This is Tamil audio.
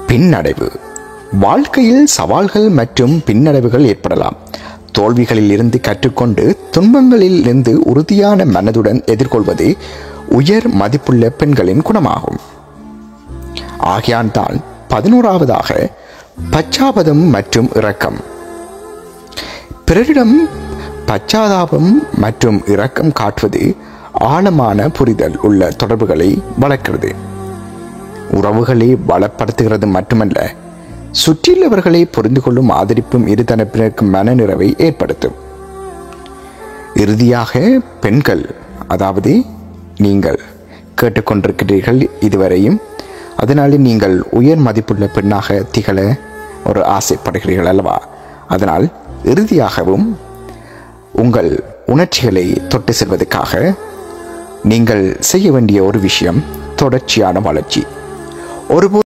பின்னடைவு. வாழ்க்கையில் சவால்கள் மற்றும் பின்னடைவுகள் ஏற்படலாம். தோல்விகளில் இருந்து கற்றுக்கொண்டு துன்பங்களில் இருந்து உறுதியான மனதுடன் எதிர்கொள்வது உயர் மதிப்புள்ள பெண்களின் குணமாகும். ஆகையால் தான் 11ஆவதாக பச்சாபதம் மற்றும் இரக்கம். பிறரிடம் பச்சாதாபம் மற்றும் இரக்கம் காட்டுவது ஆழமான புரிதல் உள்ள தொடர்புகளை வளர்க்கிறது. உறவுகளை பலப்படுத்துகிறது மட்டுமல்ல, சுற்றியுள்ளவர்களை புரிந்து கொள்ளும் ஆதரிப்பும் இருதரப்பினருக்கு மனநிறைவை ஏற்படுத்தும். இறுதியாக பெண்கள், அதாவது நீங்கள் கேட்டுக்கொண்டிருக்கிறீர்கள் இதுவரையும், அதனால நீங்கள் உயர் மதிப்புள்ள பெண்ணாக திகழ ஒரு ஆசைப்படுகிறீர்கள் அல்லவா? அதனால் இறுதியாகவும் உங்கள் உணர்ச்சிகளை தொட்டு செல்வதற்காக நீங்கள் செய்ய வேண்டிய ஒரு விஷயம் தொடர்ச்சியான வளர்ச்சி. ஒருபோது